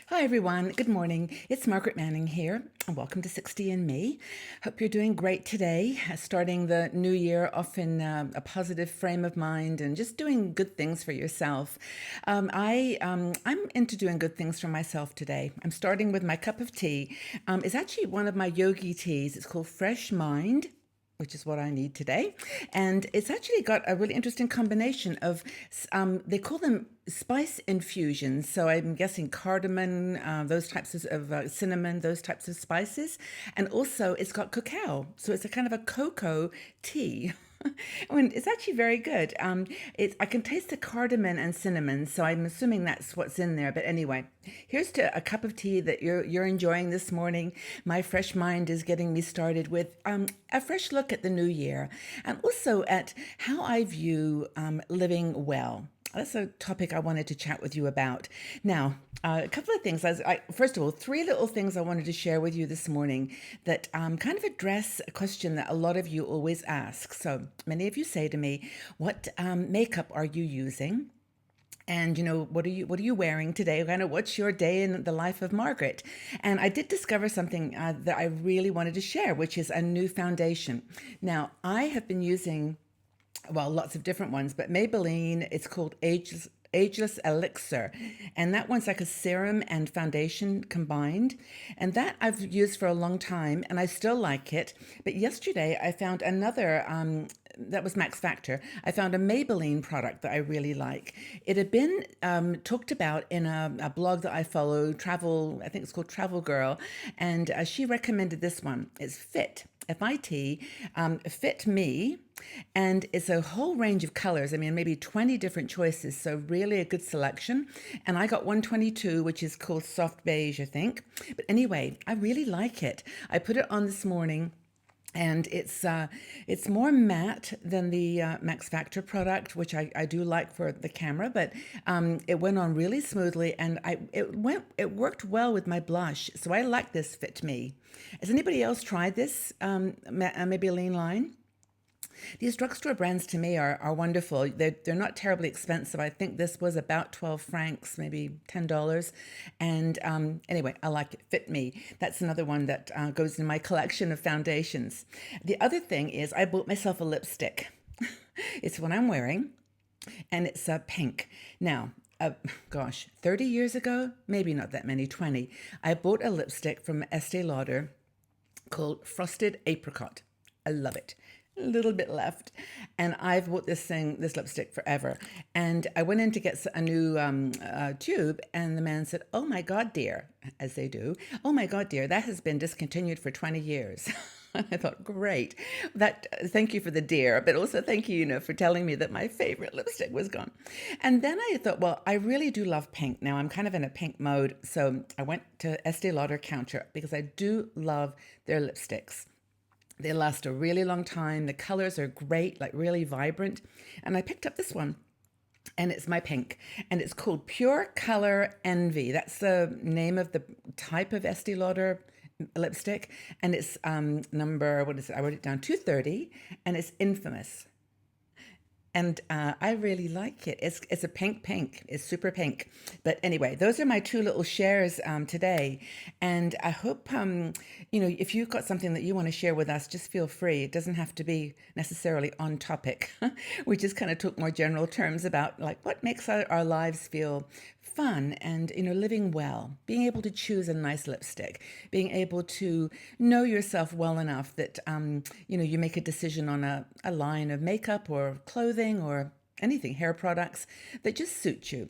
Hi, everyone. Good morning. It's Margaret Manning here, and welcome to 60 and Me. Hope you're doing great today, starting the new year off in a positive frame of mind and just doing good things for yourself. I'm into doing good things for myself today. I'm starting with my cup of tea. It's actually one of my yogi teas. It's called Fresh Mind, which is what I need today. And it's actually got a really interesting combination of, they call them spice infusions. So I'm guessing cardamom, those types of cinnamon, those types of spices. And also it's got cacao. So it's a kind of a cocoa tea. And it's actually very good. I can taste the cardamom and cinnamon, so I'm assuming that's what's in there. But anyway, here's to a cup of tea that you're enjoying this morning. My fresh mind is getting me started with a fresh look at the new year, and also at how I view living well. That's a topic I wanted to chat with you about. Now, a couple of things. First of all, three little things I wanted to share with you this morning that kind of address a question that a lot of you always ask. So many of you say to me, "What makeup are you using?" And what are you wearing today? Kind of what's your day in the life of Margaret? And I did discover something that I really wanted to share, which is a new foundation. Now, I have been using, well, lots of different ones, but Maybelline, it's called Ageless Elixir. And that one's like a serum and foundation combined. And that I've used for a long time and I still like it. But yesterday I found another, that was Max Factor. I found a Maybelline product that I really like. It had been talked about in a blog that I follow, Travel, I think it's called Travel Girl. And she recommended this one. It's Fit. FIT, Fit Me, and it's a whole range of colors. I mean, maybe 20 different choices, so really a good selection. And I got 122, which is called Soft Beige, I think. But anyway, I really like it. I put it on this morning. And it's more matte than the Max Factor product, which I do like for the camera. But it went on really smoothly, and it worked well with my blush. So I like this Fit Me. Has anybody else tried this Maybelline line? These drugstore brands to me are wonderful. They're not terribly expensive. I think this was about 12 francs, maybe $10. And anyway, I like it. Fit Me. That's another one that goes in my collection of foundations. The other thing is I bought myself a lipstick. It's what I'm wearing, and it's pink. Now, gosh, 30 years ago, maybe not that many, 20, I bought a lipstick from Estee Lauder called Frosted Apricot. I love it. A little bit left, and I've bought this lipstick forever. And I went in to get a new tube, and the man said, "Oh my God, dear," as they do. "Oh my God, dear, that has been discontinued for 20 years." I thought, great. Thank you for the dear, but also thank you, for telling me that my favorite lipstick was gone. And then I thought, well, I really do love pink. Now I'm kind of in a pink mode, so I went to Estee Lauder counter because I do love their lipsticks. They last a really long time. The colors are great, like really vibrant. And I picked up this one, and it's my pink, and it's called Pure Color Envy. That's the name of the type of Estee Lauder lipstick, and it's number, what is it? I wrote it down, 230, and it's infamous. And I really like it. It's a pink. It's super pink. But anyway, those are my two little shares today. And I hope, if you've got something that you want to share with us, just feel free. It doesn't have to be necessarily on topic. We just kind of took more general terms about like what makes our lives feel fun and living well, being able to choose a nice lipstick, being able to know yourself well enough that you make a decision on a line of makeup or clothing or anything, hair products that just suit you.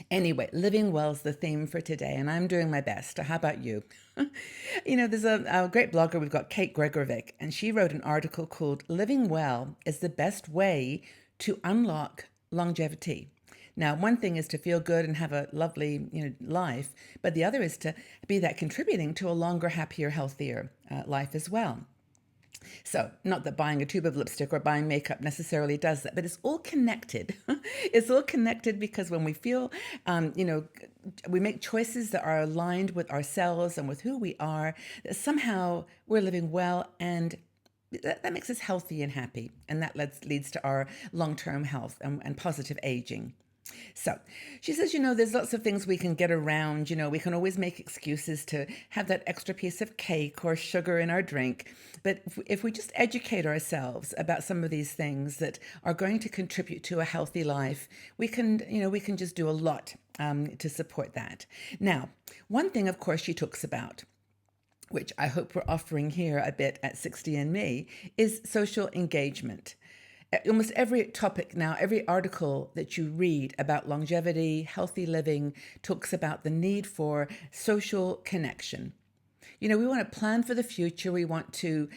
Anyway, living well is the theme for today, and I'm doing my best. How about you? There's a great blogger, we've got Kate Gregorovic, and she wrote an article called "Living Well is the Best Way to Unlock Longevity." Now, one thing is to feel good and have a lovely, life, but the other is to be that contributing to a longer, happier, healthier life as well. So, not that buying a tube of lipstick or buying makeup necessarily does that, but it's all connected. It's all connected because when we feel, we make choices that are aligned with ourselves and with who we are, that somehow we're living well, and that makes us healthy and happy. And that leads to our long term health and positive aging. So she says, there's lots of things we can get around. We can always make excuses to have that extra piece of cake or sugar in our drink. But if we just educate ourselves about some of these things that are going to contribute to a healthy life, we can just do a lot to support that. Now, one thing, of course, she talks about, which I hope we're offering here a bit at 60andMe, is social engagement. Almost every topic now, every article that you read about longevity, healthy living, talks about the need for social connection. We want to plan for the future. We want to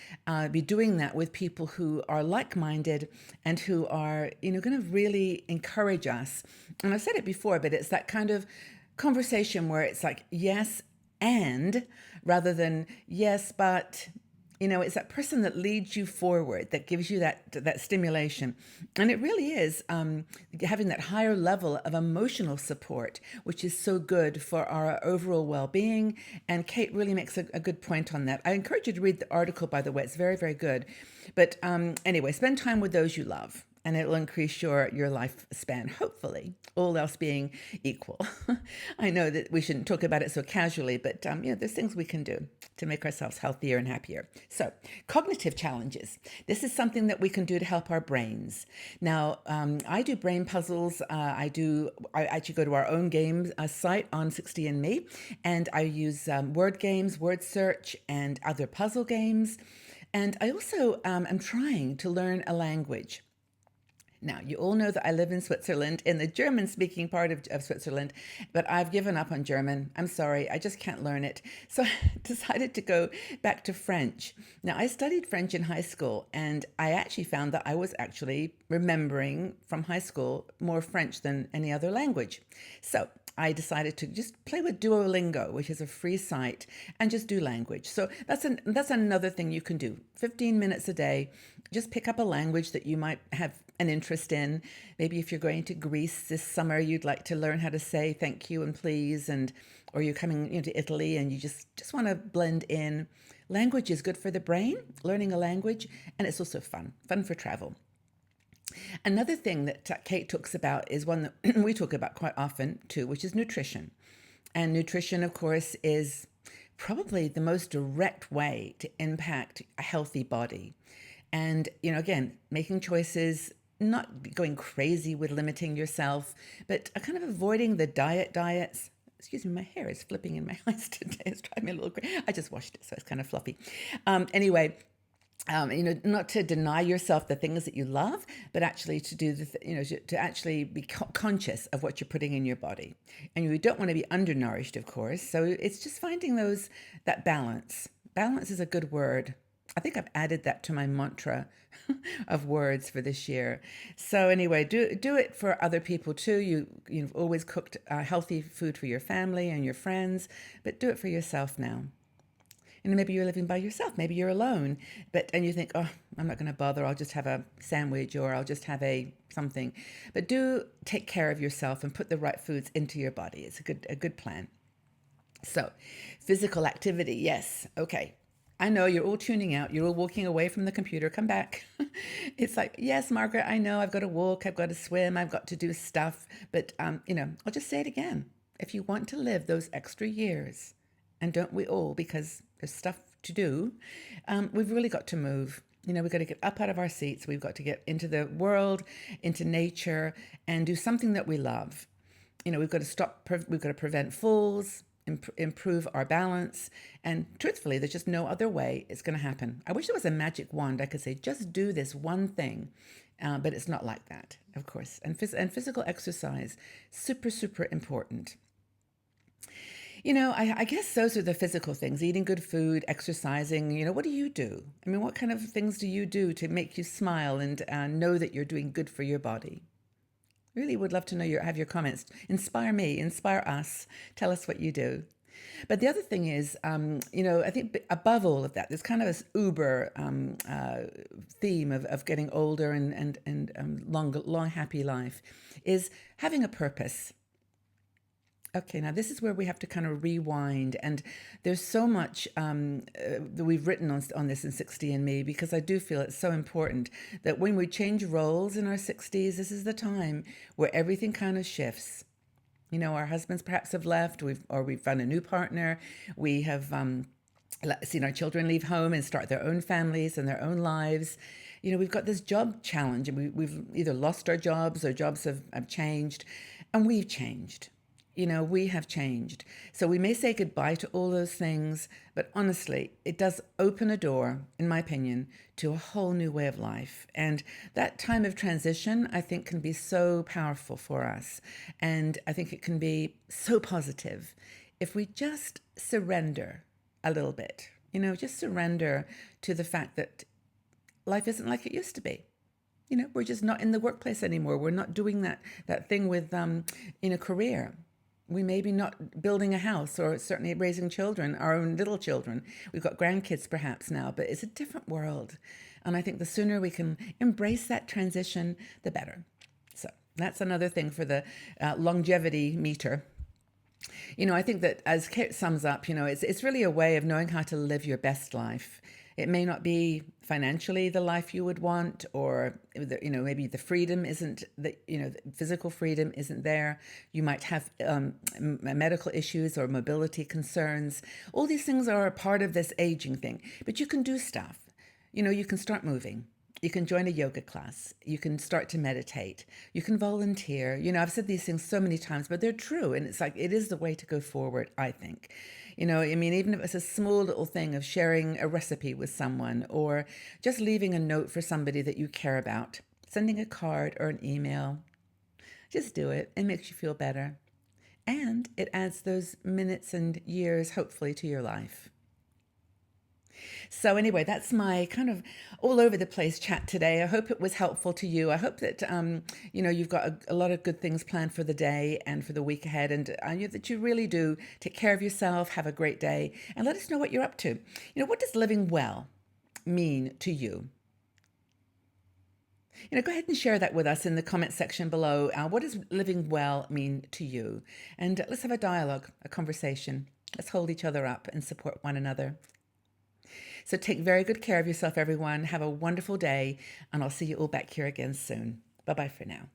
be doing that with people who are like-minded and who are, going to really encourage us. And I've said it before, but it's that kind of conversation where it's like, yes, and rather than yes, but it's that person that leads you forward, that gives you that stimulation. And it really is having that higher level of emotional support, which is so good for our overall well-being. And Kate really makes a good point on that. I encourage you to read the article, by the way. It's very, very good. But anyway, spend time with those you love, and it will increase your lifespan, hopefully, all else being equal. I know that we shouldn't talk about it so casually, but there's things we can do to make ourselves healthier and happier. So, cognitive challenges. This is something that we can do to help our brains. Now, I do brain puzzles. I actually go to our own games site on 60andMe, and I use word games, word search, and other puzzle games. And I also am trying to learn a language. Now, you all know that I live in Switzerland, in the German-speaking part of Switzerland, but I've given up on German. I'm sorry, I just can't learn it. So I decided to go back to French. Now, I studied French in high school, and I actually found that I was actually remembering from high school more French than any other language. So I decided to just play with Duolingo, which is a free site, and just do language. So that's another thing you can do. 15 minutes a day, just pick up a language that you might have an interest in. Maybe if you're going to Greece this summer, you'd like to learn how to say thank you and please, or you're coming to Italy and you just want to blend in. Language is good for the brain, learning a language, and it's also fun for travel. Another thing that Kate talks about is one that we talk about quite often too, which is nutrition. And nutrition, of course, is probably the most direct way to impact a healthy body. And, again, making choices, not going crazy with limiting yourself, but kind of avoiding the diets. Excuse me, my hair is flipping in my eyes today. It's driving me a little crazy. I just washed it, so it's kind of fluffy. Anyway, not to deny yourself the things that you love, but actually to do to actually be conscious of what you're putting in your body. And you don't want to be undernourished, of course. So it's just finding that balance. Balance is a good word. I think I've added that to my mantra of words for this year. So anyway, do it for other people too. You've always cooked healthy food for your family and your friends, but do it for yourself now. And maybe you're living by yourself. Maybe you're alone, and you think, oh, I'm not going to bother. I'll just have a sandwich or I'll just have a something. But do take care of yourself and put the right foods into your body. It's a good plan. So, physical activity, yes, okay. I know you're all tuning out. You're all walking away from the computer. Come back. It's like, yes, Margaret, I know I've got to walk. I've got to swim. I've got to do stuff. But, I'll just say it again. If you want to live those extra years, and don't we all, because there's stuff to do, we've really got to move. We've got to get up out of our seats. We've got to get into the world, into nature, and do something that we love. We've got to we've got to prevent falls, improve our balance. And truthfully, there's just no other way it's going to happen. I wish there was a magic wand I could say, just do this one thing. But it's not like that, of course. And physical exercise, super, super important. I guess those are the physical things, eating good food, exercising. What do you do? I mean, what kind of things do you do to make you smile and know that you're doing good for your body? Really would love to have your comments. Inspire me, inspire us. Tell us what you do. But the other thing is, I think above all of that, there's kind of this uber theme of getting older and long, happy life is having a purpose. Okay, now this is where we have to kind of rewind, and there's so much that we've written on this in 60 and Me, because I do feel it's so important that when we change roles in our 60s, this is the time where everything kind of shifts. You know, our husbands perhaps have left, we've found a new partner, we have seen our children leave home and start their own families and their own lives. You know, we've got this job challenge, and we've either lost our jobs or jobs have changed, and we've changed. You know, we have changed. So we may say goodbye to all those things, but honestly, it does open a door, in my opinion, to a whole new way of life. And that time of transition, I think, can be so powerful for us. And I think it can be so positive if we just surrender a little bit, you know, just surrender to the fact that life isn't like it used to be. You know, we're just not in the workplace anymore. We're not doing that thing with in a career. We may be not building a house, or certainly raising children, our own little children. We've got grandkids perhaps now, but it's a different world. And I think the sooner we can embrace that transition, the better. So that's another thing for the longevity meter. You know, I think that, as Kate sums up, you know, it's really a way of knowing how to live your best life. It may not be financially the life you would want, or, you know, maybe the freedom isn't, the, you know, the physical freedom isn't there. You might have medical issues or mobility concerns. All these things are a part of this aging thing, but you can do stuff. You know, you can start moving. You can join a yoga class. You can start to meditate. You can volunteer. You know, I've said these things so many times, but they're true. And it's like, it is the way to go forward, I think. You know, I mean, even if it's a small little thing of sharing a recipe with someone, or just leaving a note for somebody that you care about, sending a card or an email, just do it. It makes you feel better. And it adds those minutes and years, hopefully, to your life. So anyway, that's my kind of all over the place chat today. I hope it was helpful to you. I hope that you know, you've got a lot of good things planned for the day and for the week ahead, and that you really do take care of yourself. Have a great day, and let us know what you're up to. You know, what does living well mean to you? You know, go ahead and share that with us in the comment section below. What does living well mean to you? And let's have a dialogue, a conversation. Let's hold each other up and support one another. So take very good care of yourself, everyone. Have a wonderful day, and I'll see you all back here again soon. Bye-bye for now.